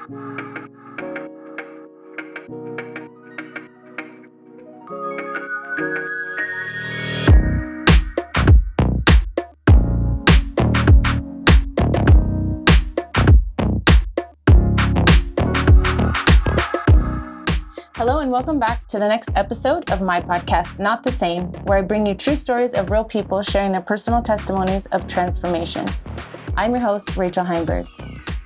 Hello and welcome back to the next episode of my podcast, Not the Same, where I bring you true stories of real people sharing their personal testimonies of transformation. I'm your host, Rachel Heinberg.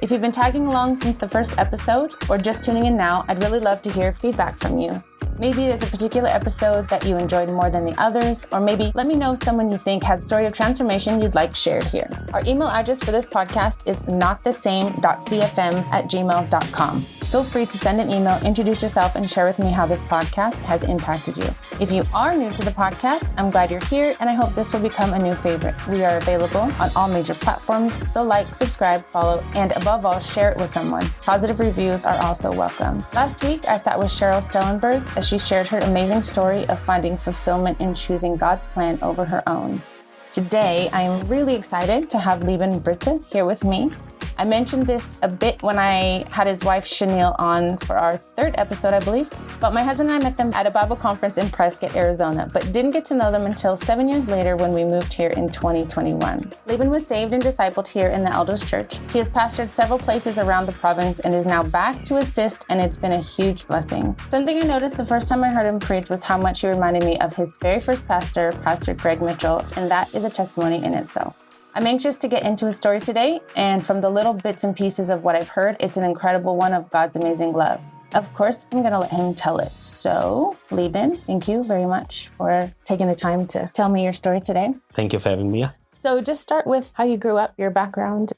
If you've been tagging along since the first episode or just tuning in now, I'd really love to hear feedback from you. Maybe there's a particular episode that you enjoyed more than the others, or maybe let me know someone you think has a story of transformation you'd like shared here. Our email address for this podcast is notthesame.cfm@gmail.com. Feel free to send an email, introduce yourself, and share with me how this podcast has impacted you. If you are new to the podcast, I'm glad you're here, and I hope this will become a new favorite. We are available on all major platforms, so like, subscribe, follow, and above all, share it with someone. Positive reviews are also welcome. Last week, I sat with Cheryl Stellenberg as she shared her amazing story of finding fulfillment in choosing God's plan over her own. Today, I am really excited to have Leebon and Britde here with me. I mentioned this a bit when I had his wife Chanel on for our third episode, I believe, but my husband and I met them at a Bible conference in Prescott, Arizona, but didn't get to know them until 7 years later when we moved here in 2021. Leebon was saved and discipled here in the Elders Church. He has pastored several places around the province and is now back to assist, and it's been a huge blessing. Something I noticed the first time I heard him preach was how much he reminded me of his very first pastor, Pastor Greg Mitchell, and that is a testimony in itself. I'm anxious to get into his story today, and from the little bits and pieces of what I've heard, it's an incredible one of God's amazing love. Of course, I'm going to let him tell it. So, Leebon, thank you very much for taking the time to tell me your story today. Thank you for having me. So just start with how you grew up, your background.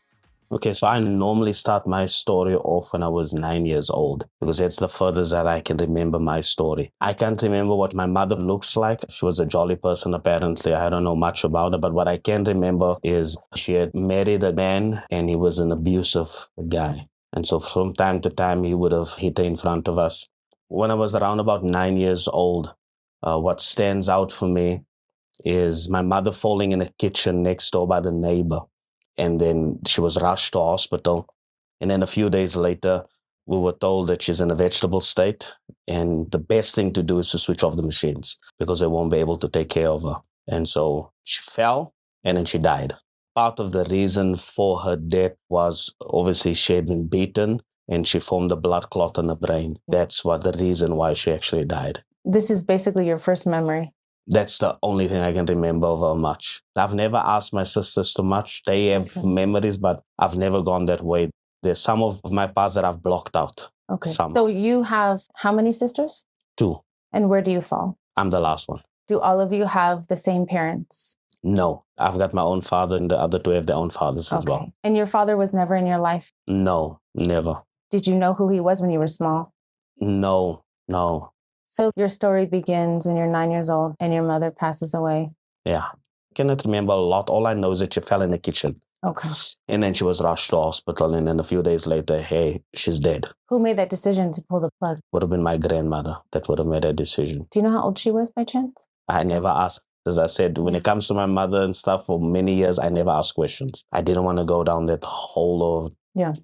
Okay, so I normally start my story off when I was 9 years old because that's the furthest that I can remember my story. I can't remember what my mother looks like. She was a jolly person, apparently. I don't know much about her, but what I can remember is she had married a man and he was an abusive guy. And so from time to time, he would have hit her in front of us. When I was around about 9 years old, what stands out for me is my mother falling in a kitchen next door by the neighbor. And then she was rushed to hospital. And then a few days later, we were told that she's in a vegetable state. And the best thing to do is to switch off the machines because they won't be able to take care of her. And so she fell and then she died. Part of the reason for her death was obviously she had been beaten and she formed a blood clot in the brain. That's what the reason why she actually died. This is basically your first memory. That's the only thing I can remember of her much. I've never asked my sisters too much. They have memories, but I've never gone that way. There's some of my past that I've blocked out. Okay. Some. So you have how many sisters? 2. And where do you fall? I'm the last one. Do all of you have the same parents? No. I've got my own father and the other 2 have their own fathers as well. And your father was never in your life? No, never. Did you know who he was when you were small? No. So your story begins when you're 9 years old and your mother passes away. Yeah. I cannot remember a lot. All I know is that she fell in the kitchen. Okay. And then she was rushed to hospital. And then a few days later, hey, she's dead. Who made that decision to pull the plug? Would have been my grandmother that would have made that decision. Do you know how old she was by chance? I never asked. As I said, when it comes to my mother and stuff, for many years, I never asked questions. I didn't want to go down that hole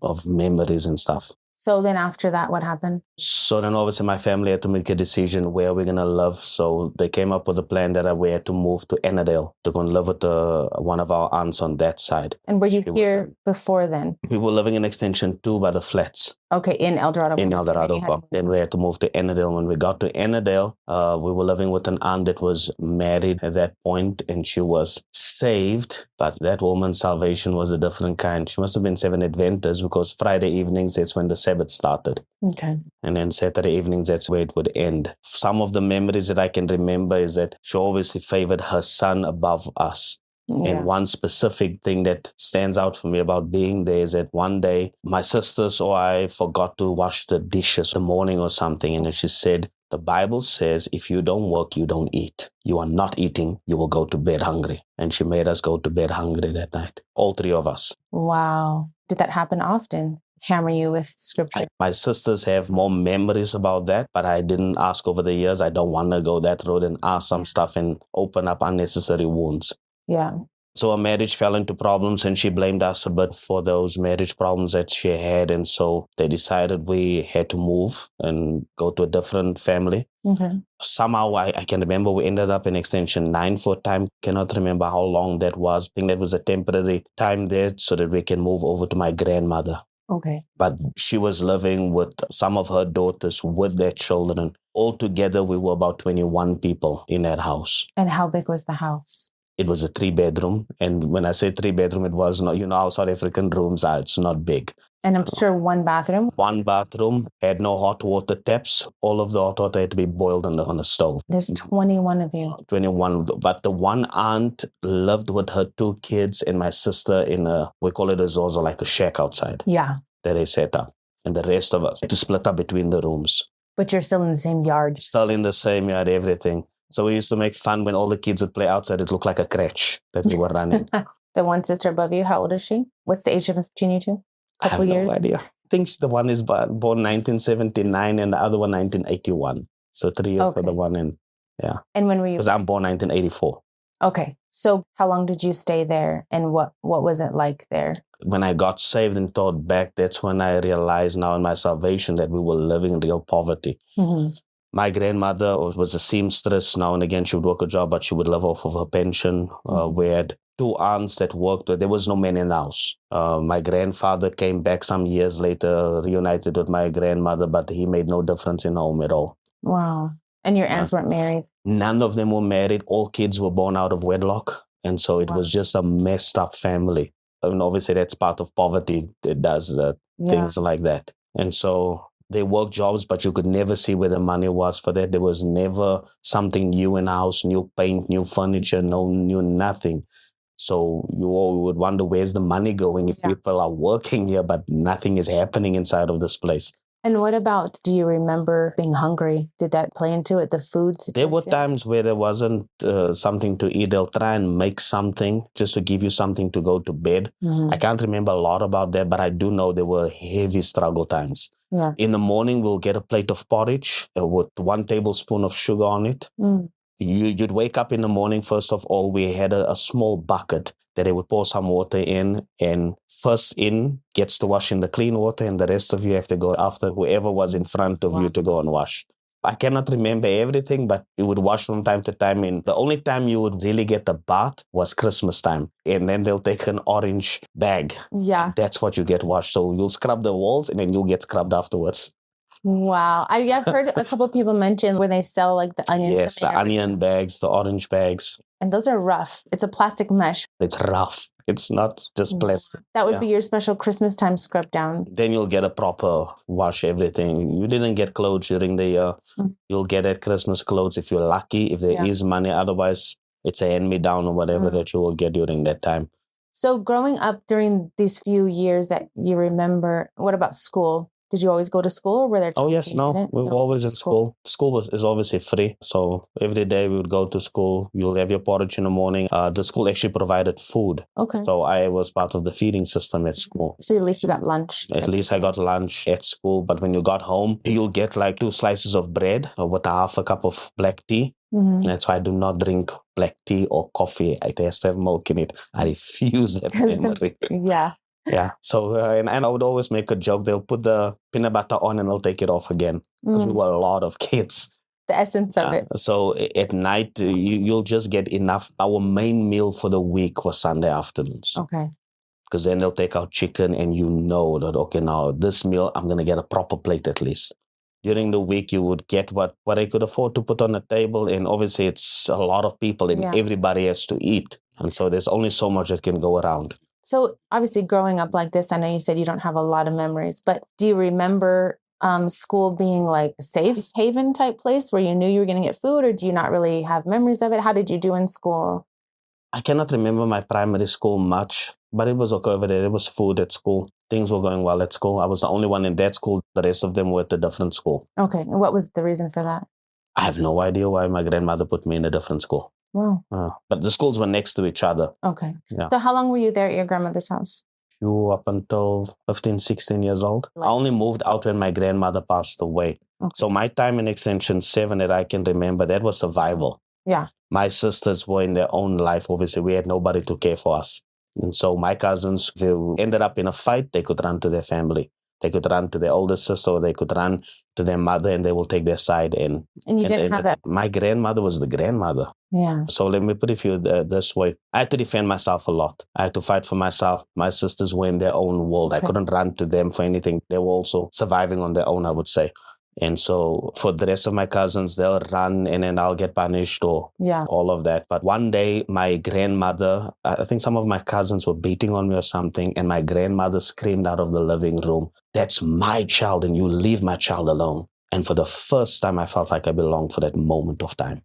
of memories and stuff. So then after that, what happened? So then obviously my family had to make a decision where we're going to live. So they came up with a plan that we had to move to Annandale to go and live with one of our aunts on that side. And were you here before then? We were living in Extension 2 by the flats. Okay, in El Dorado. In El Dorado Park. Then we had to move to Annandale. When we got to Annandale, we were living with an aunt that was married at that point, and she was saved. But that woman's salvation was a different kind. She must have been Seventh Adventist because Friday evenings, that's when the Sabbath started. Okay. And then Saturday evenings, that's where it would end. Some of the memories that I can remember is that she obviously favored her son above us. Yeah. And one specific thing that stands out for me about being there is that one day my sisters or I forgot to wash the dishes in the morning or something. And then she said, the Bible says, if you don't work, you don't eat. You are not eating, you will go to bed hungry. And she made us go to bed hungry that night. All 3 of us. Wow. Did that happen often? Hammer you with scripture? My sisters have more memories about that, but I didn't ask over the years. I don't want to go that road and ask some stuff and open up unnecessary wounds. Yeah. So our marriage fell into problems and she blamed us a bit for those marriage problems that she had. And so they decided we had to move and go to a different family. Okay. Somehow I can remember we ended up in extension 9 for a time. Cannot remember how long that was. I think that was a temporary time there so that we can move over to my grandmother. Okay. But she was living with some of her daughters with their children. Altogether, we were about 21 people in that house. And how big was the house? It was a 3-bedroom. And when I say 3-bedroom, it was not, how South African rooms are. It's not big. And I'm sure one bathroom? One bathroom, had no hot water taps. All of the hot water had to be boiled on the stove. There's 21 of you. 21. But the one aunt lived with her 2 kids and my sister in we call it a zozo, like a shack outside. Yeah. That they set up. And the rest of us had to split up between the rooms. But you're still in the same yard. Still in the same yard, everything. So we used to make fun when all the kids would play outside. It looked like a crèche that we were running. The one sister above you, how old is she? What's the age difference between you two? Couple years? No idea. I think the one is born 1979 and the other one 1981. So 3 years for the one and yeah. And when were you? Because I'm born 1984. Okay. So how long did you stay there and what was it like there? When I got saved and thought back, that's when I realized now in my salvation that we were living in real poverty. Mm-hmm. My grandmother was a seamstress. Now and again, she would work a job, but she would live off of her pension. We had 2 aunts that worked. There was no man in the house. My grandfather came back some years later, reunited with my grandmother, but he made no difference in home at all. Wow. And your aunts weren't married? None of them were married. All kids were born out of wedlock. And so it was just a messed up family. I mean, obviously, that's part of poverty. It does things like that. And so they worked jobs, but you could never see where the money was for that. There was never something new in the house, new paint, new furniture, new nothing. So you all would wonder, where's the money going if people are working here, but nothing is happening inside of this place. And what about, do you remember being hungry? Did that play into it, the food situation? There were times where there wasn't something to eat. They'll try and make something just to give you something to go to bed. Mm-hmm. I can't remember a lot about that, but I do know there were heavy struggle times. Yeah. In the morning, we'll get a plate of porridge with 1 tablespoon of sugar on it. Mm. You'd wake up in the morning. First of all, we had a small bucket that they would pour some water in, and first in gets to wash in the clean water, and the rest of you have to go after whoever was in front of you to go and wash. I cannot remember everything, but you would wash from time to time. And the only time you would really get the bath was Christmas time. And then they'll take an orange bag. Yeah. That's what you get washed. So you'll scrub the walls and then you'll get scrubbed afterwards. Wow. I've heard a couple of people mention when they sell like the onions. Yes, the onion bags, the orange bags. And those are rough. It's a plastic mesh. It's rough. It's not just plastic. That would be your special Christmas time scrub down. Then you'll get a proper wash everything. You didn't get clothes during the year. Mm-hmm. You'll get at Christmas clothes if you're lucky, if there is money. Otherwise, it's a hand-me-down or whatever that you will get during that time. So growing up during these few years that you remember, what about school? Did you always go to school or were there? Oh, yes. No, we were always in school. School is obviously free. So every day we would go to school. You'll have your porridge in the morning. The school actually provided food. Okay. So I was part of the feeding system at school. So at least you got lunch. At least I got lunch at school. But when you got home, you'll get like 2 slices of bread with half a cup of black tea. Mm-hmm. That's why I do not drink black tea or coffee. It has to have milk in it. I refuse that memory. Yeah. So, and I would always make a joke. They'll put the peanut butter on and they'll take it off again because we were a lot of kids. The essence of it. So at night, you'll just get enough. Our main meal for the week was Sunday afternoons. Okay. Because then they'll take out chicken and you know that, okay, now this meal, I'm going to get a proper plate at least. During the week, you would get what I could afford to put on the table. And obviously, it's a lot of people and everybody has to eat. And so there's only so much that can go around. So obviously growing up like this, I know you said you don't have a lot of memories, but do you remember school being like a safe haven type place where you knew you were going to get food, or do you not really have memories of it? How did you do in school? I cannot remember my primary school much, but it was okay over there. There was food at school. Things were going well at school. I was the only one in that school. The rest of them were at a different school. Okay. And what was the reason for that? I have no idea why my grandmother put me in a different school. Wow. But the schools were next to each other. Okay. Yeah. So how long were you there at your grandmother's house? Up until 15, 16 years old. I only moved out when my grandmother passed away. Okay. So my time in Extension 7 that I can remember, that was survival. Yeah. My sisters were in their own life. Obviously, we had nobody to care for us. And so my cousins, they ended up in a fight, they could run to their family. They could run to their older sister, or they could run to their mother, and they will take their side in. And you didn't have that. My grandmother was the grandmother. Yeah. So let me put it for you this way. I had to defend myself a lot. I had to fight for myself. My sisters were in their own world. Okay. I couldn't run to them for anything. They were also surviving on their own, I would say. And so for the rest of my cousins, they'll run and then I'll get punished or all of that. But one day, my grandmother, I think some of my cousins were beating on me or something, and my grandmother screamed out of the living room, "That's my child and you leave my child alone." And for the first time, I felt like I belonged for that moment of time.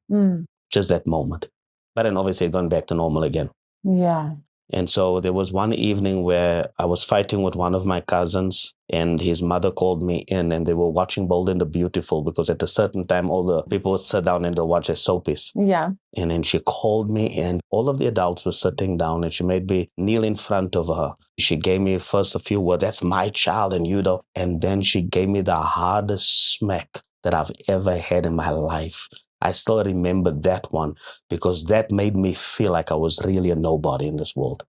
Just that moment. But then obviously it gone back to normal again. Yeah. And so there was one evening where I was fighting with one of my cousins, and his mother called me in, and they were watching Bold and the Beautiful, because at a certain time all the people would sit down and they'll watch their soapies. Yeah. And then she called me, and all of the adults were sitting down, and she made me kneel in front of her. She gave me first a few words, "That's my child," and you know, and then she gave me the hardest smack that I've ever had in my life. I still remember that one, because that made me feel like I was really a nobody in this world.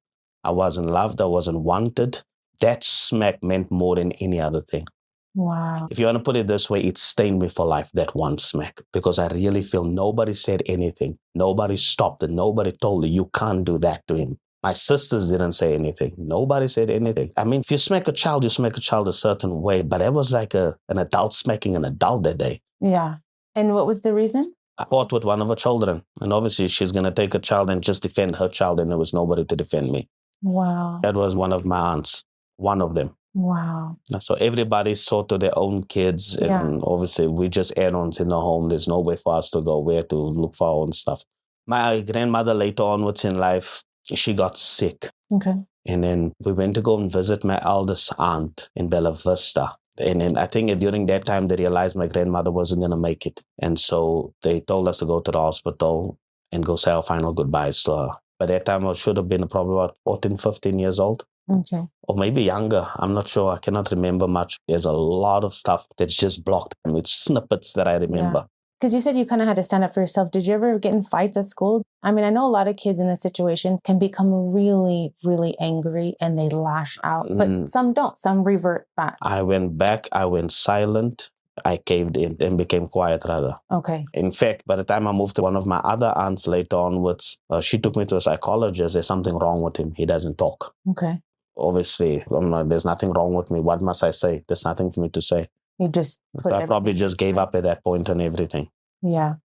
I wasn't loved. I wasn't wanted. That smack meant more than any other thing. Wow. If you want to put it this way, it stained me for life, that one smack, because I really feel nobody said anything. Nobody stopped and nobody told you can't do that to him. My sisters didn't say anything. Nobody said anything. I mean, if you smack a child, you smack a child a certain way, but it was like an adult smacking an adult that day. Yeah. And what was the reason? I fought with one of her children, and obviously she's going to take a child and just defend her child, and there was nobody to defend me. Wow. That was one of my aunts, one of them. Wow. So everybody saw to their own kids, and obviously we just add-ons in the home. There's no way for us to go where to look for our own stuff. My grandmother later onwards in life, she got sick. Okay. And then we went to go and visit my eldest aunt in Bella Vista. And then I think during that time, they realized my grandmother wasn't going to make it. And so they told us to go to the hospital and go say our final goodbyes to her. By that time, I should have been probably about 14, 15 years old. Okay. Or maybe younger. I'm not sure. I cannot remember much. There's a lot of stuff that's just blocked. I mean, it's snippets that I remember. Because you said you kind of had to stand up for yourself. Did you ever get in fights at school? I mean, I know a lot of kids in this situation can become really, really angry and they lash out, but some don't. Some revert back. I went back. I went silent. I caved in and became quiet rather. Okay. In fact, by the time I moved to one of my other aunts later onwards, she took me to a psychologist. There's something wrong with him. He doesn't talk. Okay. Obviously, there's nothing wrong with me. What must I say? There's nothing for me to say. You just So I probably just gave up at that point and everything. Yeah.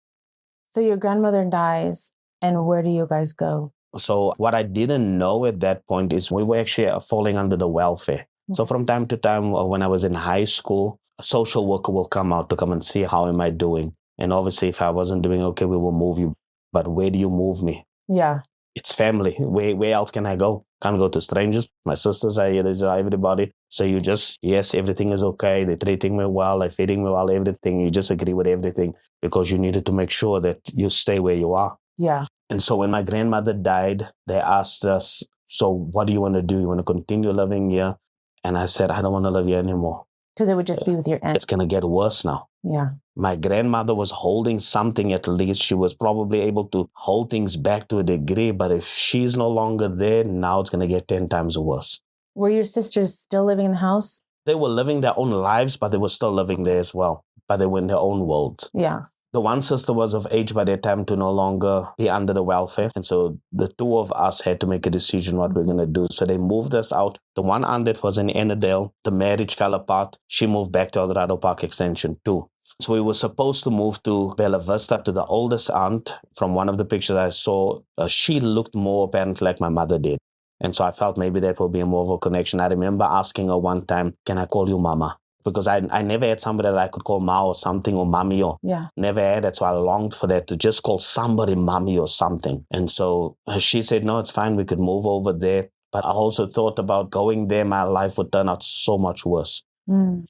So your grandmother dies, and where do you guys go? So what I didn't know at that point is we were actually falling under the welfare. So from time to time, when I was in high school, a social worker will come out to come and see how am I doing. And obviously, if I wasn't doing okay, we will move you. But where do you move me? Yeah. It's family. Where else can I go? Can't go to strangers. My sisters are here. There's everybody. So you just, yes, everything is okay. They're treating me well. They're feeding me well, everything. You just agree with everything because you needed to make sure that you stay where you are. Yeah. And so when my grandmother died, they asked us, so what do you want to do? You want to continue living here? And I said, I don't want to live here anymore. Because it would just be with your aunt. It's going to get worse now. Yeah. My grandmother was holding something, at least. She was probably able to hold things back to a degree. But if she's no longer there, now it's going to get 10 times worse. Were your sisters still living in the house? They were living their own lives, but they were still living there as well. But they were in their own world. Yeah. The one sister was of age by that time to no longer be under the welfare. And so the two of us had to make a decision what we're going to do. So they moved us out. The one aunt that was in Annandale, the marriage fell apart. She moved back to Eldorado Park Extension 2. So we were supposed to move to Bella Vista to the oldest aunt. From one of the pictures I saw, she looked more apparently like my mother did. And so I felt maybe that will be a more of a connection. I remember asking her one time, can I call you Mama? Because I never had somebody that I could call Ma or something or Mommy or never had that. So I longed for that, to just call somebody Mommy or something. And so she said, no, it's fine. We could move over there. But I also thought about going there. My life would turn out so much worse.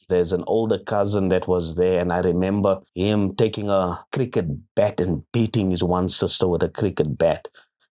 There's an older cousin that was there. And I remember him taking a cricket bat and beating his one sister with a cricket bat.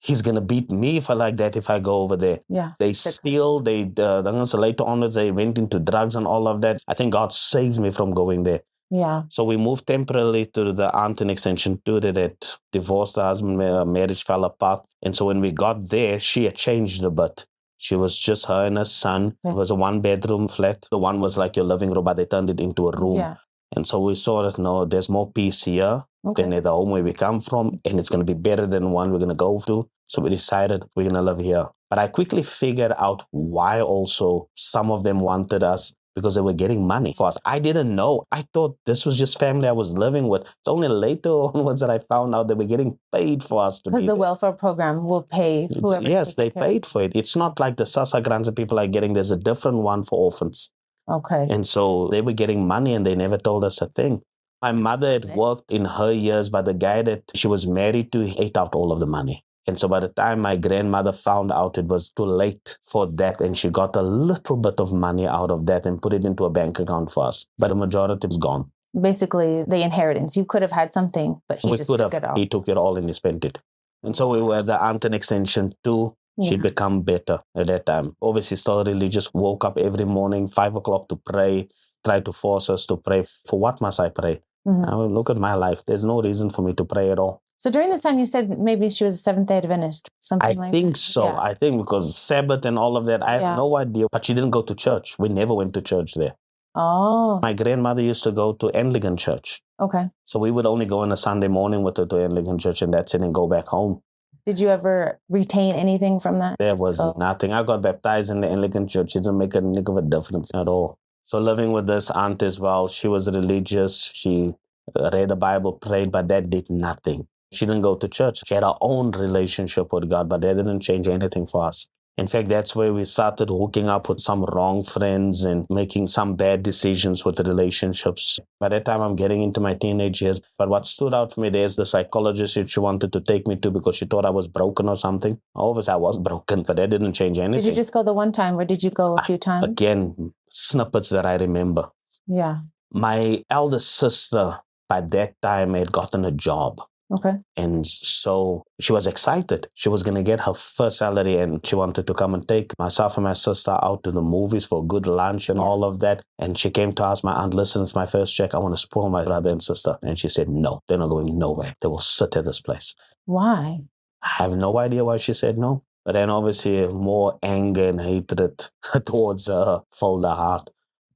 He's going to beat me if I like that, if I go over there. Yeah. They steal, later on, they went into drugs and all of that. I think God saved me from going there. Yeah. So we moved temporarily to the aunt in extension 2 that had divorced the husband, marriage fell apart. And so when we got there, she had changed a bit. She was just her and her son. It was a 1-bedroom flat. The one was like your living room, but they turned it into a room. Yeah. And so we saw that, no, there's more peace here than at the home where we come from. And it's going to be better than one we're going to go to. So we decided we're going to live here. But I quickly figured out why also some of them wanted us, because they were getting money for us. I didn't know. I thought this was just family I was living with. It's only later onwards that I found out they were getting paid for us to be Because the there. welfare program will pay whoever. Yes, they paid for it. It's not like the SASA grants that people are getting. There's a different one for orphans. Okay. And so they were getting money and they never told us a thing. My mother had worked in her years, but the guy that she was married to ate out all of the money. And so by the time my grandmother found out, it was too late for that. And she got a little bit of money out of that and put it into a bank account for us. But the majority was gone. Basically, the inheritance. You could have had something, but he just took it all. He took it all and he spent it. And so we were the aunt in extension 2. She'd become better at that time. Obviously, still religious, woke up every morning, 5 o'clock to pray, tried to force us to pray. For what must I pray? I mean, look at my life. There's no reason for me to pray at all. So during this time, you said maybe she was a Seventh-day Adventist, something like that? I think so. Yeah. I think because Sabbath and all of that, I have no idea. But she didn't go to church. We never went to church there. Oh. My grandmother used to go to Anglican church. Okay. So we would only go on a Sunday morning with her to Anglican church and that's it, and go back home. Did you ever retain anything from that? There was nothing. I got baptized in the Anglican church. It didn't make a nick of a difference at all. So living with this aunt as well, she was religious. She read the Bible, prayed, but that did nothing. She didn't go to church. She had her own relationship with God, but that didn't change anything for us. In fact, that's where we started hooking up with some wrong friends and making some bad decisions with the relationships. By that time, I'm getting into my teenage years. But what stood out for me, there's the psychologist that she wanted to take me to because she thought I was broken or something. Obviously, I was broken, but that didn't change anything. Did you just go the one time or did you go a few times? Again, snippets that I remember. Yeah. My eldest sister, by that time, had gotten a job. Okay. And so she was excited. She was going to get her first salary and she wanted to come and take myself and my sister out to the movies for a good lunch and all of that. And she came to ask my aunt, listen, it's my first check. I want to spoil my brother and sister. And she said, no, they're not going nowhere. They will sit at this place. Why? I have no idea why she said no. But then obviously more anger and hatred towards her filled her heart.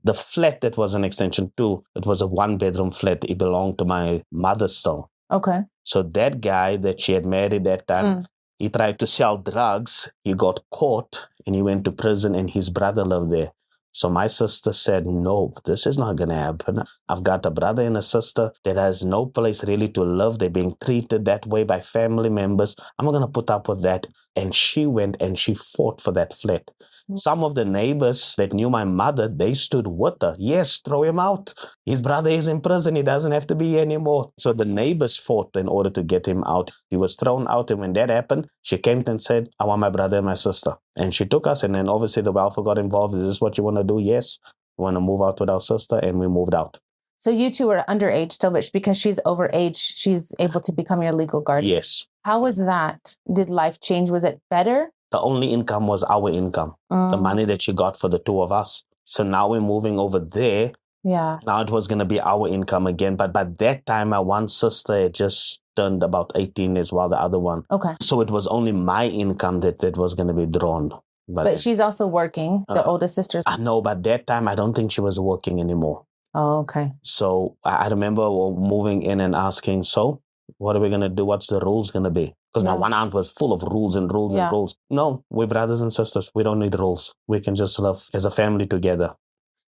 The flat that was an extension 2, it was a 1-bedroom flat. It belonged to my mother still. Okay. So that guy that she had married that time, he tried to sell drugs. He got caught and he went to prison and his brother lived there. So my sister said, no, this is not going to happen. I've got a brother and a sister that has no place really to live. They're being treated that way by family members. I'm not going to put up with that. And she went and she fought for that flat. Some of the neighbors that knew my mother, they stood with her. Yes, throw him out. His brother is in prison. He doesn't have to be here anymore. So the neighbors fought in order to get him out. He was thrown out. And when that happened, she came and said, I want my brother and my sister. And she took us. And then obviously the welfare got involved. Is this what you want to do? Yes. We want to move out with our sister. And we moved out. So you two were underage still, but because she's overage, she's able to become your legal guardian. Yes. How was that? Did life change? Was it better? The only income was our income, the money that she got for the 2 of us. So now we're moving over there. Yeah. Now it was going to be our income again. But by that time, my one sister had just turned about 18 as well, the other one. Okay. So it was only my income that was going to be drawn. But she's also working, the oldest sister. No, but that time, I don't think she was working anymore. Oh, okay. So I remember moving in and asking, so what are we going to do? What's the rules going to be? Because my one aunt was full of rules and rules and rules. No, we're brothers and sisters. We don't need rules. We can just live as a family together.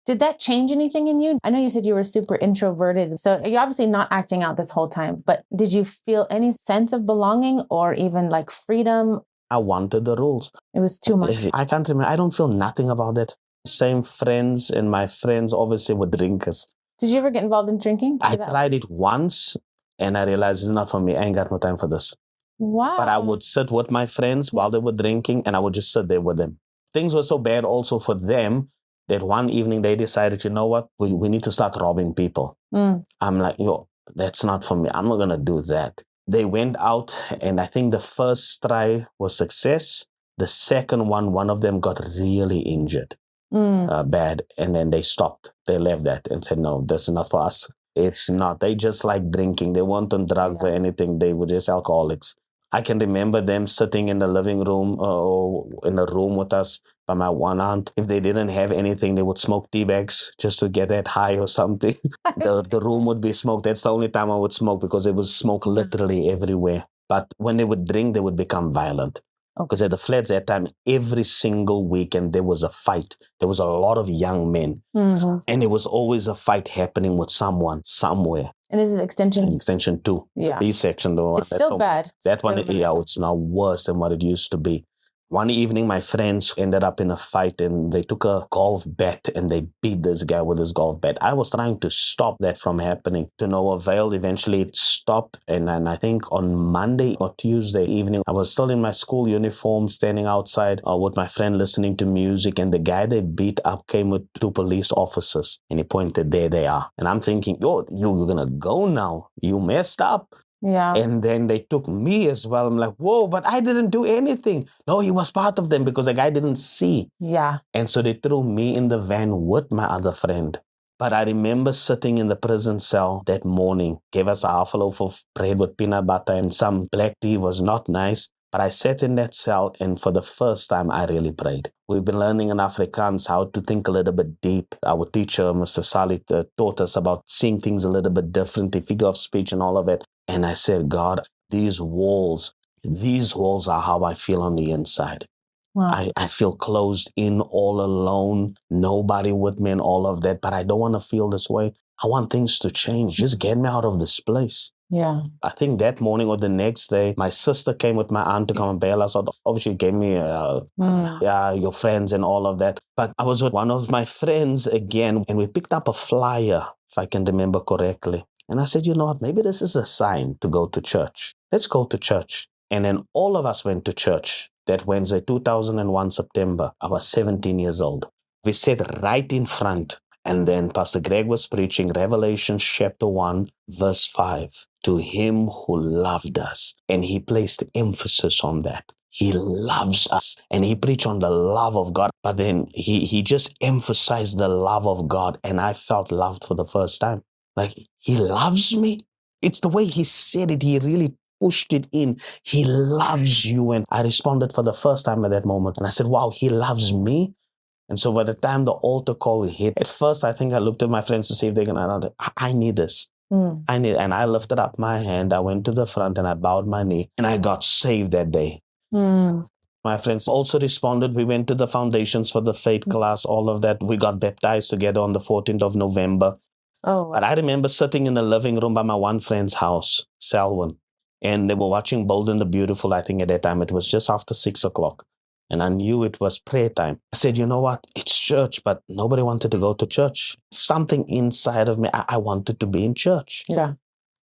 Did that change anything in you? I know you said you were super introverted. So you're obviously not acting out this whole time. But did you feel any sense of belonging or even like freedom? I wanted the rules. It was too much. I can't remember. I don't feel nothing about that. Same friends, and my friends obviously were drinkers. Did you ever get involved in drinking? I tried it once and I realized it's not for me. I ain't got no time for this. Wow. But I would sit with my friends while they were drinking and I would just sit there with them. Things were so bad also for them that one evening they decided, you know what, we need to start robbing people. I'm like, yo, that's not for me. I'm not going to do that. They went out and I think the first try was success. The second one of them got really injured, bad. And then they stopped. They left that and said, no, this is not for us. It's not. They just like drinking. They weren't on drugs or anything. They were just alcoholics. I can remember them sitting in the living room or in a room with us by my one aunt. If they didn't have anything, they would smoke tea bags just to get that high or something. The room would be smoked. That's the only time I would smoke because it was smoke literally everywhere. But when they would drink, they would become violent. Because at the flats that time, every single weekend, there was a fight. There was a lot of young men. Mm-hmm. And it was always a fight happening with someone, somewhere. And this is Extension? Extension 2. Yeah. B section, though. It's still bad. That one, it's now worse than what it used to be. One evening, my friends ended up in a fight and they took a golf bat and they beat this guy with his golf bat. I was trying to stop that from happening to no avail. Eventually, it stopped. And then I think on Monday or Tuesday evening, I was still in my school uniform, standing outside with my friend listening to music. And the guy they beat up came with 2 police officers and he pointed, there they are. And I'm thinking, yo, you're going to go now. You messed up. Yeah. And then they took me as well. I'm like, whoa, but I didn't do anything. No, he was part of them because the guy didn't see. Yeah. And so they threw me in the van with my other friend. But I remember sitting in the prison cell that morning, gave us a half a loaf of bread with peanut butter and some black tea. Was not nice. But I sat in that cell and for the first time, I really prayed. We've been learning in Afrikaans how to think a little bit deep. Our teacher, Mr. Salit, taught us about seeing things a little bit differently, figure of speech and all of it. And I said, God, these walls are how I feel on the inside. Wow. I feel closed in, all alone, nobody with me and all of that. But I don't want to feel this way. I want things to change. Just get me out of this place. Yeah. I think that morning or the next day, my sister came with my aunt to come and bail us out. Obviously, gave me, your friends and all of that. But I was with one of my friends again, and we picked up a flyer, if I can remember correctly. And I said, you know what, maybe this is a sign to go to church. Let's go to church. And then all of us went to church that Wednesday, 2001 September. I was 17 years old. We sat right in front. And then Pastor Greg was preaching Revelation chapter 1, verse 5. To him who loved us. And he placed emphasis on that. He loves us. And he preached on the love of God. But then he just emphasized the love of God. And I felt loved for the first time. Like, he loves me. It's the way he said it. He really pushed it in. He loves you. And I responded for the first time at that moment. And I said, wow, he loves me. And so by the time the altar call hit, at first I think I looked at my friends to see if they can, I need this. And I lifted up my hand. I went to the front and I bowed my knee and I got saved that day. My friends also responded. We went to the foundations for the faith class, all of that. We got baptized together on the 14th of November. Oh, but I remember sitting in the living room by my one friend's house, Selwyn, and they were watching Bold and the Beautiful. I think at that time it was just after 6 o'clock. And I knew it was prayer time. I said, you know what? It's church, but nobody wanted to go to church. Something inside of me, I wanted to be in church. Yeah.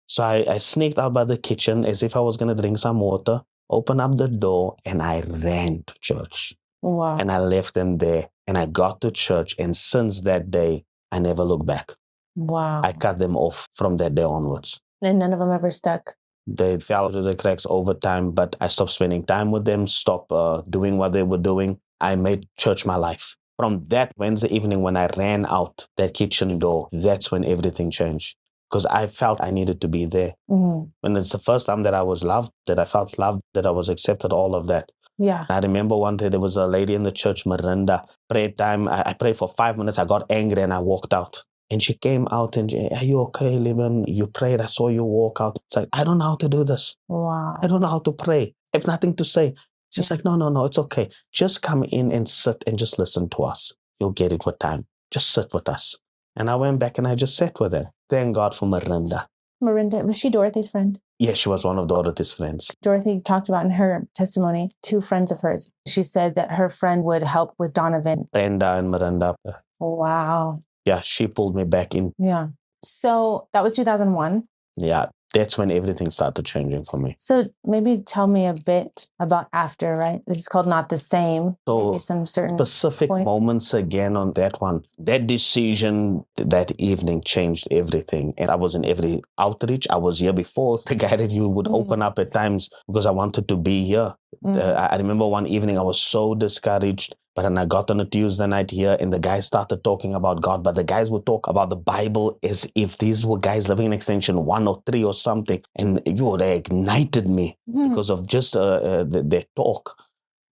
So I sneaked out by the kitchen as if I was going to drink some water, opened up the door, and I ran to church. Wow. And I left them there. And I got to church. And since that day, I never looked back. Wow. I cut them off from that day onwards. And none of them ever stuck? They fell through the cracks over time, but I stopped spending time with them, stopped doing what they were doing. I made church my life. From that Wednesday evening when I ran out that kitchen door, that's when everything changed. Because I felt I needed to be there. Mm-hmm. When it's the first time that I was loved, that I felt loved, that I was accepted, all of that. Yeah. I remember one day there was a lady in the church, Miranda, prayer time. I prayed for 5 minutes. I got angry and I walked out. And she came out and, are you okay, Leebon? You prayed. I saw you walk out. It's like, I don't know how to do this. Wow. I don't know how to pray. I have nothing to say. She's like, no, it's okay. Just come in and sit and just listen to us. You'll get it with time. Just sit with us. And I went back and I just sat with her. Thank God for Miranda. Miranda, was she Dorothy's friend? Yeah, she was one of Dorothy's friends. Dorothy talked about in her testimony 2 friends of hers. She said that her friend would help with Donovan. Brenda and Miranda. Wow. Yeah, she pulled me back in. Yeah. So that was 2001. Yeah, that's when everything started changing for me. So maybe tell me a bit about after, right? This is called Not the Same. So maybe some certain specific moments again on that one. That decision that evening changed everything. And I was in every outreach. I was here before. The guy that you would open up at times because I wanted to be here. I remember one evening I was so discouraged. But then I got on a Tuesday night here and the guys started talking about God, but the guys would talk about the Bible as if these were guys living in extension 1 or 3 or something. And they ignited me because of just their talk.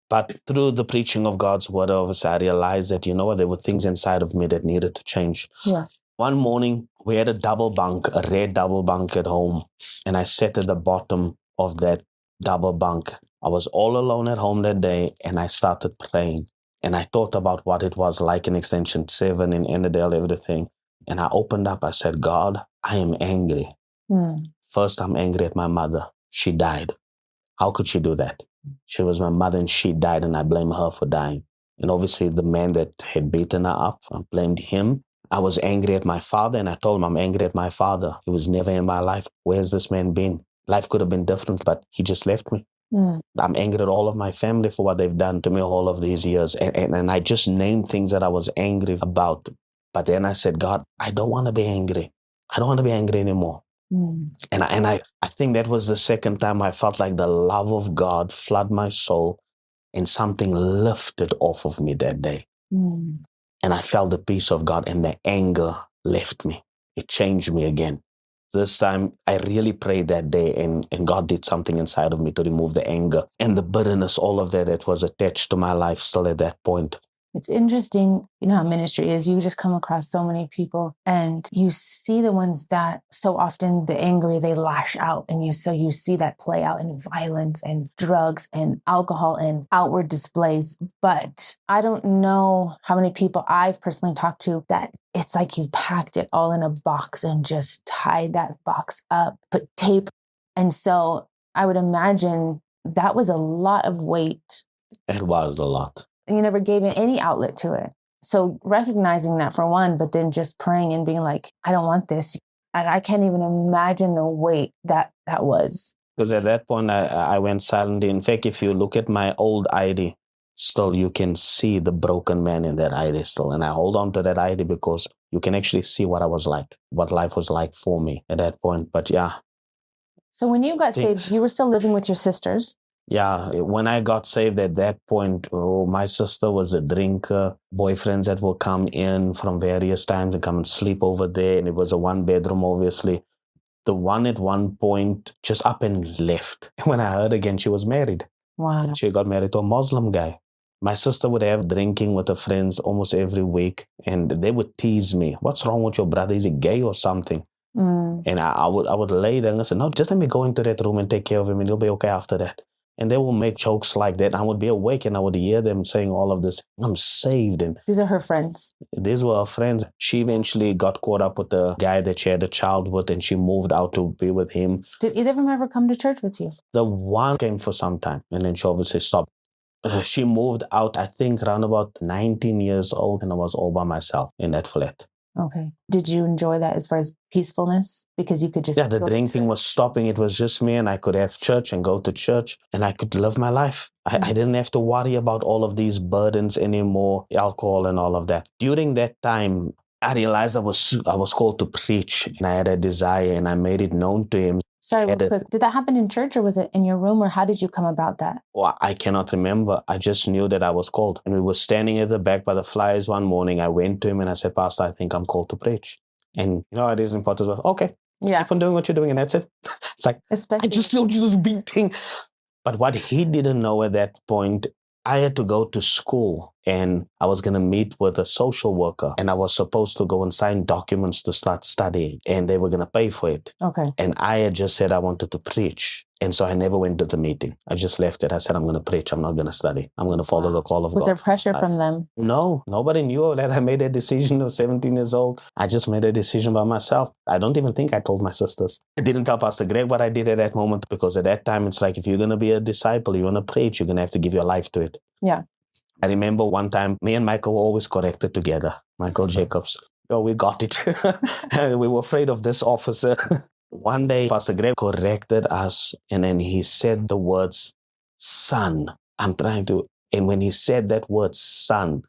But through the preaching of God's word, obviously, I realized that, there were things inside of me that needed to change. Yeah. One morning, we had a double bunk, a red double bunk at home. And I sat at the bottom of that double bunk. I was all alone at home that day, and I started praying. And I thought about what it was like in Extension 7 in Annandale, everything. And I opened up, I said, God, I am angry. First, I'm angry at my mother. She died. How could she do that? She was my mother and she died, and I blame her for dying. And obviously the man that had beaten her up, I blamed him. I was angry at my father, and I told him I'm angry at my father. He was never in my life. Where's this man been? Life could have been different, but he just left me. I'm angry at all of my family for what they've done to me all of these years. And I just named things that I was angry about. But then I said, God, I don't want to be angry. I don't want to be angry anymore. And I think that was the second time I felt like the love of God flood my soul and something lifted off of me that day. And I felt the peace of God and the anger left me. It changed me again. This time I really prayed that day and God did something inside of me to remove the anger and the bitterness, all of that was attached to my life still at that point. It's interesting, how ministry is. You just come across so many people and you see the ones that so often the angry, they lash out. And you see that play out in violence and drugs and alcohol and outward displays. But I don't know how many people I've personally talked to that it's like you've packed it all in a box and just tied that box up, put tape. And so I would imagine that was a lot of weight. It was a lot. You never gave it any outlet to it. So recognizing that for one, but then just praying and being like, I don't want this. I can't even imagine the weight that was. Because at that point, I went silent. In fact, if you look at my old ID, still you can see the broken man in that ID still. And I hold on to that ID because you can actually see what I was like, what life was like for me at that point. But yeah. So when you got saved, you were still living with your sisters? Yeah, when I got saved at that point, my sister was a drinker, boyfriends that will come in from various times and come and sleep over there. And it was a 1-bedroom, obviously. The one at one point just up and left. And when I heard again, she was married. Wow. She got married to a Muslim guy. My sister would have drinking with her friends almost every week. And they would tease me. What's wrong with your brother? Is he gay or something? And I would lay there and I said, no, just let me go into that room and take care of him and he'll be okay after that. And they will make jokes like that. I would be awake and I would hear them saying all of this. I'm saved. And these are her friends. These were her friends. She eventually got caught up with the guy that she had a child with and she moved out to be with him. Did either of them ever come to church with you? The one came for some time and then she obviously stopped. She moved out, I think, around about 19 years old and I was all by myself in that flat. Okay. Did you enjoy that as far as peacefulness? Because you could just... Yeah, the drinking was stopping. It was just me and I could have church and go to church and I could live my life. I didn't have to worry about all of these burdens anymore, alcohol and all of that. During that time, I realized I was called to preach and I had a desire and I made it known to him. Sorry, real quick. Did that happen in church or was it in your room or how did you come about that? Well, I cannot remember. I just knew that I was called. And we were standing at the back by the flyers one morning. I went to him and I said, Pastor, I think I'm called to preach. And it is important. Okay, keep on doing what you're doing and that's it. It's like, I just told you this big thing. But what he didn't know at that point, I had to go to school and I was going to meet with a social worker and I was supposed to go and sign documents to start studying and they were going to pay for it. Okay. And I had just said I wanted to preach. And so I never went to the meeting. I just left it. I said, I'm going to preach. I'm not going to study. I'm going to follow the call of God. Was there pressure from them? No, nobody knew that I made a decision at 17 years old. I just made a decision by myself. I don't even think I told my sisters. I didn't tell Pastor Greg what I did at that moment because at that time, it's like, if you're going to be a disciple, you want to preach, you're going to have to give your life to it. Yeah. I remember one time, me and Michael were always corrected together. Michael Jacobs. Oh, we got it. We were afraid of this officer. One day, Pastor Greg corrected us and then he said the words, son. And when he said that word, son,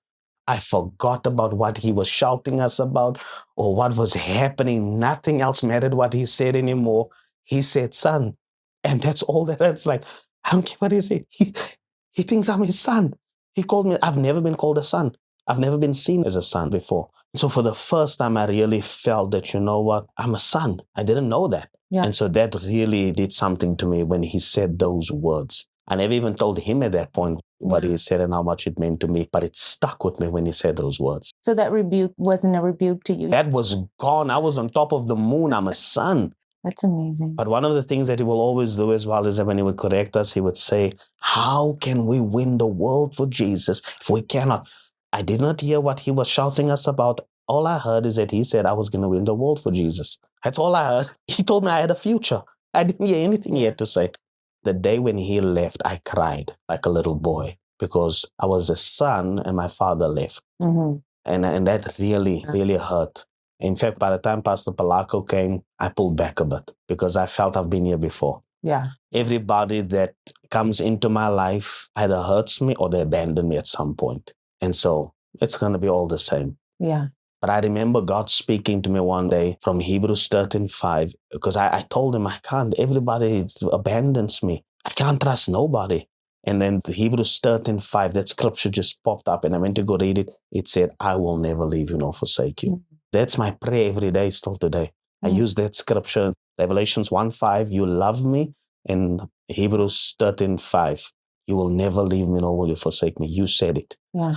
I forgot about what he was shouting us about or what was happening. Nothing else mattered what he said anymore. He said, son. And that's all that it's like. I don't care what he said. He thinks I'm his son. He called me, I've never been called a son. I've never been seen as a son before. So for the first time, I really felt that, you know what, I'm a son. I didn't know that. Yeah. And so that really did something to me when he said those words. I never even told him at that point what he said and how much it meant to me, but it stuck with me when he said those words. So that rebuke wasn't a rebuke to you? That was gone. I was on top of the moon. I'm a son. That's amazing. But one of the things that he will always do as well is that when he would correct us, he would say, how can we win the world for Jesus if we cannot? I did not hear what he was shouting us about. All I heard is that he said I was going to win the world for Jesus. That's all I heard. He told me I had a future. I didn't hear anything he had to say. The day when he left, I cried like a little boy because I was a son and my father left. Mm-hmm. And that really, really hurt. In fact, by the time Pastor Palako came, I pulled back a bit because I felt I've been here before. Yeah. Everybody that comes into my life either hurts me or they abandon me at some point. And so it's going to be all the same. Yeah. But I remember God speaking to me one day from Hebrews 13:5, because I told him, I can't. Everybody abandons me. I can't trust nobody. And then the Hebrews 13:5, that scripture just popped up and I went to go read it. It said, I will never leave you nor forsake you. Mm-hmm. That's my prayer every day, still today. Mm-hmm. I use that scripture, Revelations 1:5, you love me. And Hebrews 13:5, you will never leave me nor will you forsake me. You said it. Yeah.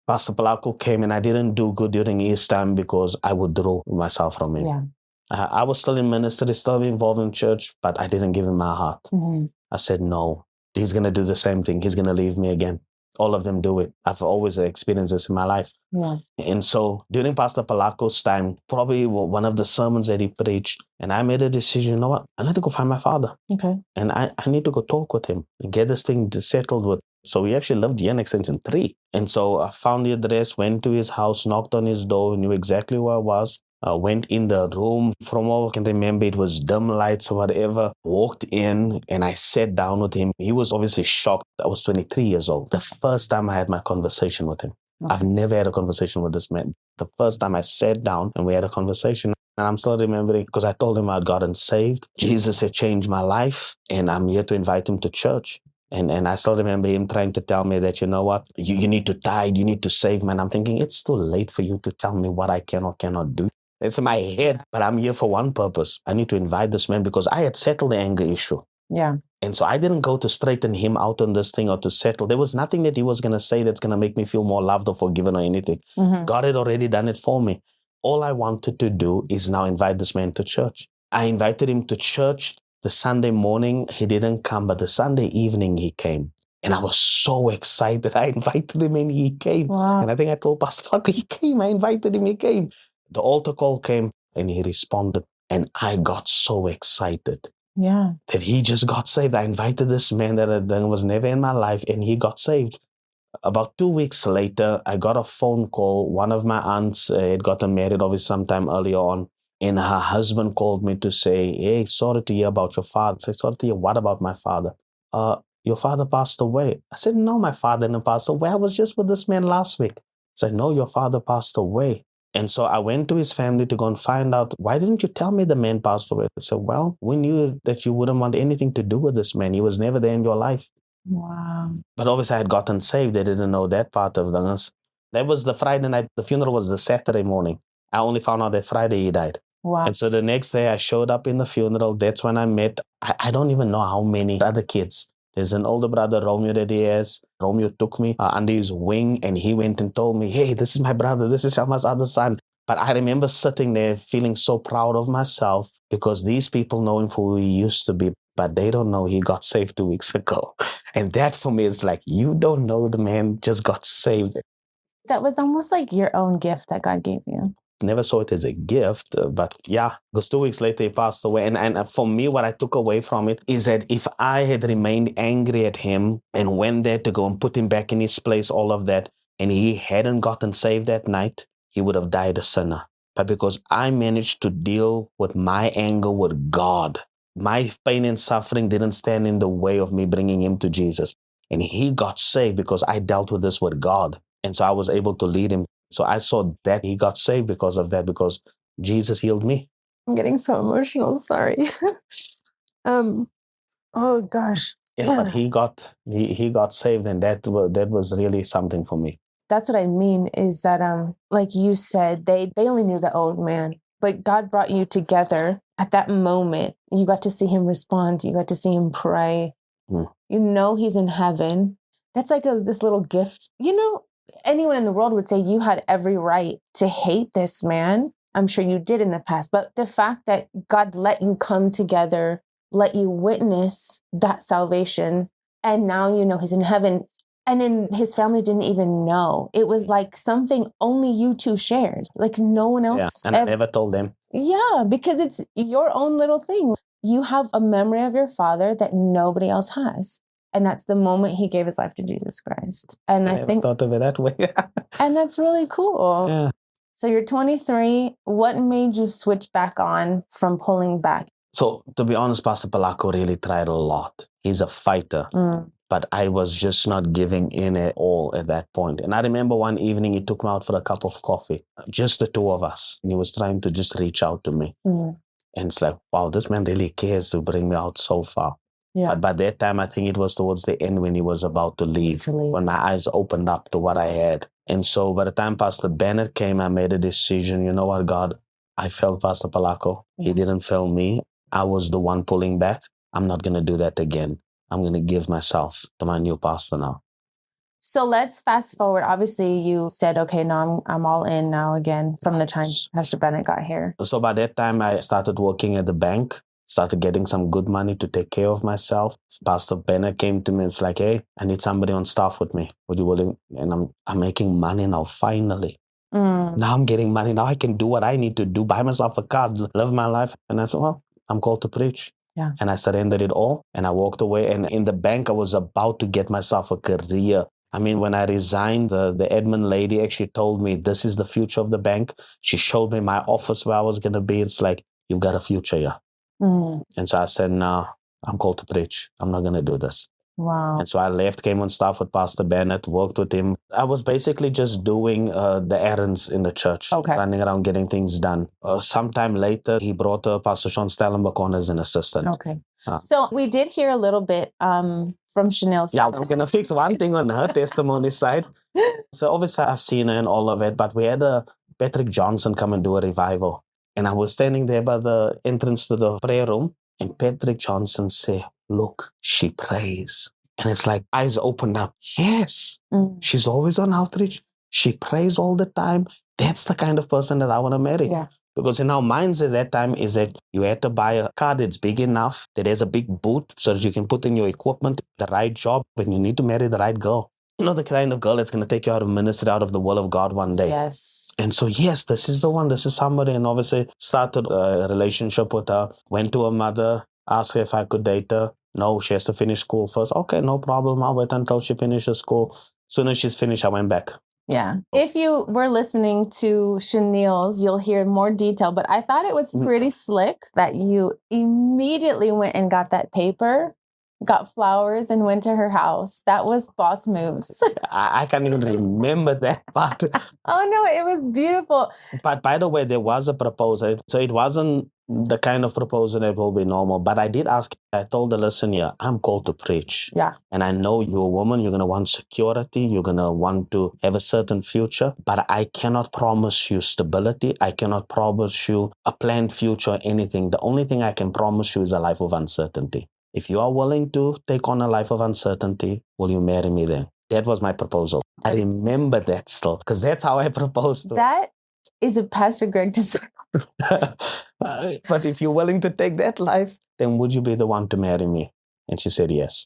Pastor Palako came and I didn't do good during his time because I withdrew myself from him. Yeah. I was still in ministry, still involved in church, but I didn't give him my heart. Mm-hmm. I said, no, he's going to do the same thing. He's going to leave me again. All of them do it. I've always experienced this in my life. Yeah. And so during Pastor Palako's time, probably one of the sermons that he preached, and I made a decision, you know what? I need to go find my father. Okay. And I need to go talk with him and get this thing settled with. So we actually lived here in Extension 3. And so I found the address, went to his house, knocked on his door, knew exactly where I was. Went in the room. From all I can remember, it was dim lights or whatever. Walked in and I sat down with him. He was obviously shocked. I was 23 years old. The first time I had my conversation with him. Okay. I've never had a conversation with this man. The first time I sat down and we had a conversation, and I'm still remembering because I told him I'd gotten saved. Jesus had changed my life and I'm here to invite him to church. And I still remember him trying to tell me that, you know what, you need to tithe, you need to save, man. I'm thinking, it's too late for you to tell me what I can or cannot do. It's in my head, but I'm here for one purpose. I need to invite this man because I had settled the anger issue. Yeah. And so I didn't go to straighten him out on this thing or to settle. There was nothing that he was going to say that's going to make me feel more loved or forgiven or anything. Mm-hmm. God had already done it for me. All I wanted to do is now invite this man to church. I invited him to church. The Sunday morning, he didn't come, but the Sunday evening, he came. And I was so excited. I invited him and he came. Wow. And I think I told Pastor Clark, he came. I invited him, he came. The altar call came and he responded. And I got so excited. Yeah. That he just got saved. I invited this man that was never in my life and he got saved. About 2 weeks later, I got a phone call. One of my aunts had gotten married obviously sometime earlier on. And her husband called me to say, hey, sorry to hear about your father. I said, sorry to hear what about my father? Your father passed away. I said, no, my father didn't pass away. I was just with this man last week. I said, no, your father passed away. And so I went to his family to go and find out, why didn't you tell me the man passed away? I said, well, we knew that you wouldn't want anything to do with this man. He was never there in your life. Wow. But obviously I had gotten saved. They didn't know that part of things. That was the Friday night. The funeral was the Saturday morning. I only found out that Friday he died. Wow. And so the next day I showed up in the funeral. That's when I met, I don't even know how many other kids. There's an older brother, Romeo, that he has. Romeo took me under his wing and he went and told me, hey, this is my brother. This is Shama's other son. But I remember sitting there feeling so proud of myself because these people know him for who he used to be, but they don't know he got saved 2 weeks ago. And that for me is like, you don't know the man just got saved. That was almost like your own gift that God gave you. Never saw it as a gift, but yeah, because 2 weeks later he passed away. And for me, what I took away from it is that if I had remained angry at him and went there to go and put him back in his place, all of that, and he hadn't gotten saved that night, he would have died a sinner. But because I managed to deal with my anger with God, my pain and suffering didn't stand in the way of me bringing him to Jesus. And he got saved because I dealt with this with God. And so I was able to lead him. So I saw that he got saved because of that, because Jesus healed me. I'm getting so emotional. Sorry. Oh gosh. Yeah, but he got saved, and that was really something for me. That's what I mean is that, like you said, they only knew the old man, but God brought you together at that moment. You got to see him respond. You got to see him pray. You know he's in heaven. That's like this little gift. You know, anyone in the world would say you had every right to hate this man. I'm sure you did in the past. But the fact that God let you come together, let you witness that salvation, and now you know he's in heaven. And then his family didn't even know. It was like something only you two shared. Like no one else. Yeah, and I never told them. Yeah, because it's your own little thing. You have a memory of your father that nobody else has. And that's the moment he gave his life to Jesus Christ. And I think thought of it that way. and that's really cool. Yeah. So you're 23. What made you switch back on from pulling back? So to be honest, Pastor Palaco really tried a lot. He's a fighter. But I was just not giving in at all at that point. And I remember one evening he took me out for a cup of coffee, just the two of us. And he was trying to just reach out to me. And it's like, wow, this man really cares to bring me out so far. Yeah. But by that time, I think it was towards the end when he was about to leave, when my eyes opened up to what I had. And so by the time Pastor Bennett came, I made a decision. You know what, God? I failed Pastor Palaco. He didn't fail me. I was the one pulling back. I'm not going to do that again. I'm going to give myself to my new pastor now. So let's fast forward. Obviously, you said, okay, no, I'm all in now again from the time Pastor Bennett got here. So by that time, I started working at the bank, started getting some good money to take care of myself. Pastor Bennett came to me. It's like, hey, I need somebody on staff with me. Would you willing? And I'm making money now, finally. Now I'm getting money. Now I can do what I need to do, buy myself a car, live my life. And I said, well, I'm called to preach. Yeah. And I surrendered it all and I walked away. And in the bank, I was about to get myself a career. I mean, when I resigned, the admin lady actually told me, this is the future of the bank. She showed me my office where I was going to be. It's like, you've got a future here. And so I said, no, I'm called to preach. I'm not going to do this. Wow. And so I left, came on staff with Pastor Bennett, worked with him. I was basically just doing the errands in the church, running around getting things done. Sometime later, he brought Pastor Sean Stellenberg on as an assistant. Okay. So we did hear a little bit from Chanel's. Yeah, I'm going to fix one thing on her testimony side. So obviously I've seen her and all of it, but we had Patrick Johnson come and do a revival. And I was standing there by the entrance to the prayer room, and Patrick Johnson said, look, she prays. And it's like eyes opened up. Yes, she's always on outreach. She prays all the time. That's the kind of person that I want to marry. Yeah. Because in our minds at that time is that you had to buy a car that's big enough, that has a big boot so that you can put in your equipment, the right job, and you need to marry the right girl. You know, the kind of girl that's going to take you out of ministry, out of the will of God one day. Yes. And so, yes, this is the one. This is somebody. And obviously started a relationship with her, went to her mother, asked her if I could date her. No, she has to finish school first. Okay, no problem. I'll wait until she finishes school. As soon as she's finished, I went back. Yeah. If you were listening to Chanel's, you'll hear more detail, but I thought it was pretty slick that you immediately went and got that paper, got flowers, and went to her house. That was boss moves. I can't even remember that part. Oh, no, it was beautiful. But by the way, there was a proposal. So it wasn't the kind of proposal that will be normal. But I did ask, I told her, listen here, I'm called to preach. Yeah. And I know you're a woman, you're going to want security, you're going to want to have a certain future, but I cannot promise you stability. I cannot promise you a planned future or anything. The only thing I can promise you is a life of uncertainty. If you are willing to take on a life of uncertainty, will you marry me then? That was my proposal. I remember that still, because that's how I proposed to her. That is a Pastor Greg desire. But if you're willing to take that life, then would you be the one to marry me? And she said yes.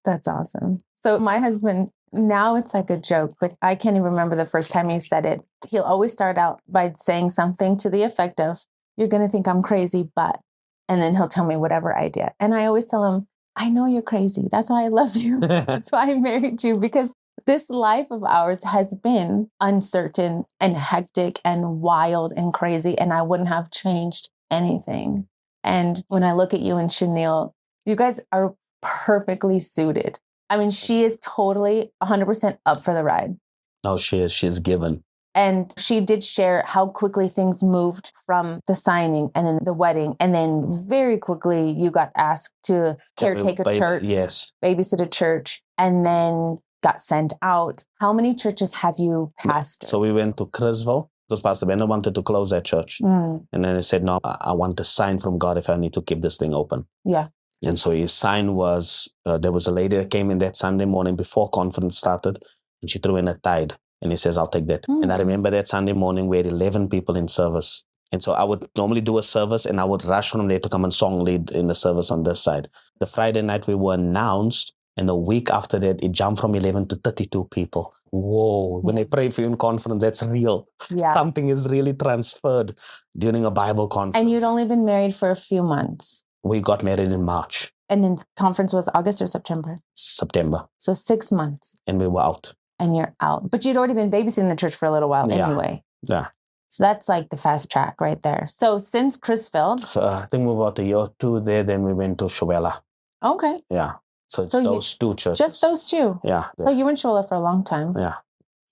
That's awesome. So my husband, now it's like a joke, but I can't even remember the first time he said it. He'll always start out by saying something to the effect of, you're going to think I'm crazy, but, and then he'll tell me whatever idea. And I always tell him, I know you're crazy. That's why I love you. That's why I married you, because this life of ours has been uncertain and hectic and wild and crazy, and I wouldn't have changed anything. And when I look at you and Chanel, you guys are perfectly suited. I mean, she is totally 100% up for the ride. No, she is. She's given. And she did share how quickly things moved from the signing and then the wedding. And then very quickly you got asked to caretake a church, yes, babysit a church, and then got sent out. How many churches have you pastored? So we went to Crisville because Pastor Bennett wanted to close that church. And then he said, no, I want a sign from God if I need to keep this thing open. Yeah. And so his sign was, there was a lady that came in that Sunday morning before conference started, and she threw in a tithe. And he says, I'll take that. And I remember that Sunday morning we had 11 people in service. And so I would normally do a service and I would rush from there to come and song lead in the service on this side. The Friday night we were announced, and the week after that, it jumped from 11 to 32 people. Whoa. When I pray for you in conference, that's real. Yeah. Something is really transferred during a Bible conference. And you'd only been married for a few months. We got married in March. And then conference was August or September? September. So 6 months. And we were out. And you're out. But you'd already been babysitting the church for a little while anyway. Yeah. So that's like the fast track right there. So since Crisville. I think we were about a year or two there. Then we went to Shawela. Okay. Yeah. So it's those two churches. Just those two? Yeah. So you were in Shawela for a long time. Yeah.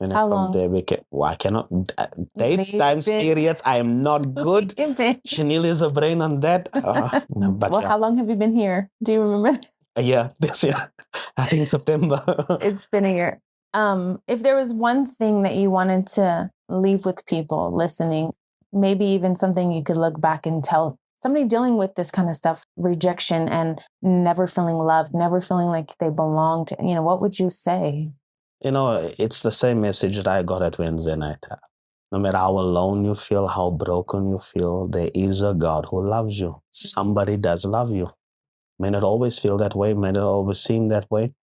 And how from long? There we can, I cannot, dates, times, periods, I am not good. Chanel is a brain on that. But how long have you been here? Do you remember? Yeah, this year. I think September. It's been a year. If there was one thing that you wanted to leave with people listening, maybe even something you could look back and tell somebody dealing with this kind of stuff, rejection and never feeling loved, never feeling like they belonged, what would you say? It's the same message that I got at Wednesday night. No matter how alone you feel, how broken you feel, there is a God who loves you. Somebody does love you. May not always feel that way, may not always seem that way.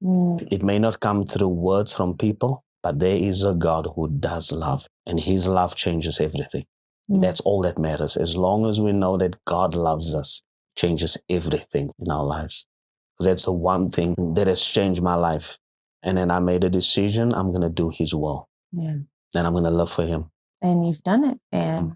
It may not come through words from people, but there is a God who does love, and his love changes everything. That's all that matters. As long as we know that God loves us, changes everything in our lives. Because that's the one thing that has changed my life. And then I made a decision, I'm going to do his will. Yeah. And I'm going to live for him. And you've done it. And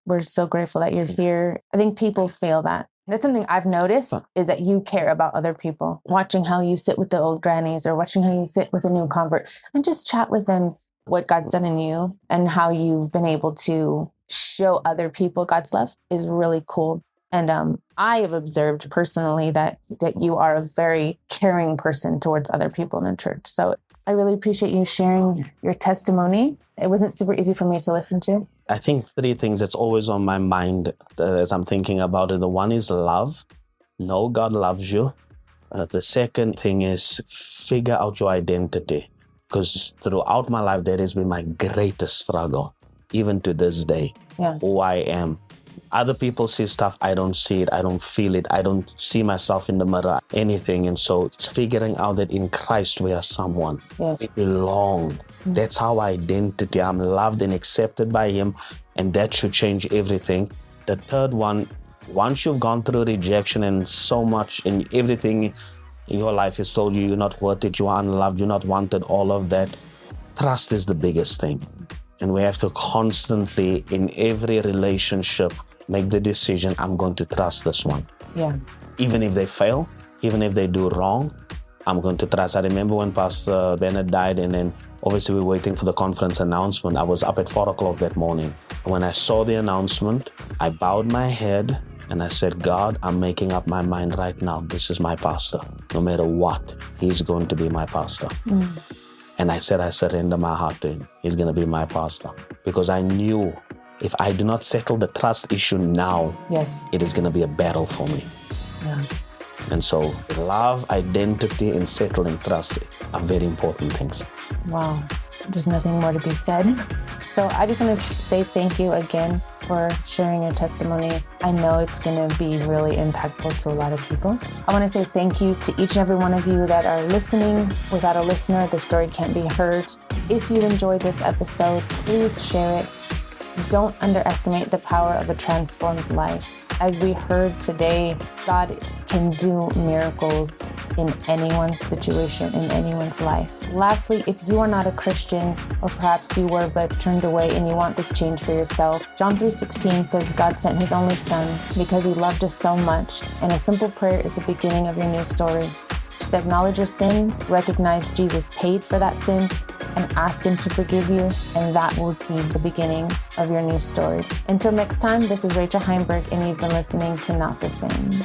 we're so grateful that you're here. I think people feel that. That's something I've noticed is that you care about other people. Watching how you sit with the old grannies or watching how you sit with a new convert and just chat with them what God's done in you and how you've been able to show other people God's love is really cool. And I have observed personally that you are a very caring person towards other people in the church. So I really appreciate you sharing your testimony. It wasn't super easy for me to listen to. I think 3 things that's always on my mind as I'm thinking about it. The one is love. Know God loves you. The second thing is figure out your identity. Because throughout my life, that has been my greatest struggle, even to this day, who I am. Other people see stuff, I don't see it, I don't feel it, I don't see myself in the mirror, anything. And so it's figuring out that in Christ we are someone. Yes. We belong. That's our identity. I'm loved and accepted by him, and that should change everything. The third one, once you've gone through rejection and so much in everything in your life has told you you're not worth it, you are unloved, you're not wanted, all of that, trust is the biggest thing. And we have to constantly, in every relationship, make the decision, I'm going to trust this one. Yeah. Even if they fail, even if they do wrong, I'm going to trust. I remember when Pastor Bennett died, and then obviously we were waiting for the conference announcement. I was up at 4 o'clock that morning. When I saw the announcement, I bowed my head and I said, God, I'm making up my mind right now. This is my pastor. No matter what, he's going to be my pastor. And I said, I surrender my heart to him. He's going to be my pastor. Because I knew if I do not settle the trust issue now, it is going to be a battle for me. Yeah. And so love, identity, and settling trust are very important things. Wow. There's nothing more to be said. So I just want to say thank you again for sharing your testimony. I know it's going to be really impactful to a lot of people. I want to say thank you to each and every one of you that are listening. Without a listener, the story can't be heard. If you enjoyed this episode, please share it. Don't underestimate the power of a transformed life. As we heard today, God can do miracles in anyone's situation, in anyone's life. Lastly, if you are not a Christian, or perhaps you were but turned away and you want this change for yourself, John 3:16 says God sent his only son because he loved us so much, and a simple prayer is the beginning of your new story. Just acknowledge your sin, recognize Jesus paid for that sin, and ask Him to forgive you, and that will be the beginning of your new story. Until next time, this is Rachel Heimberg, and you've been listening to Not the Same.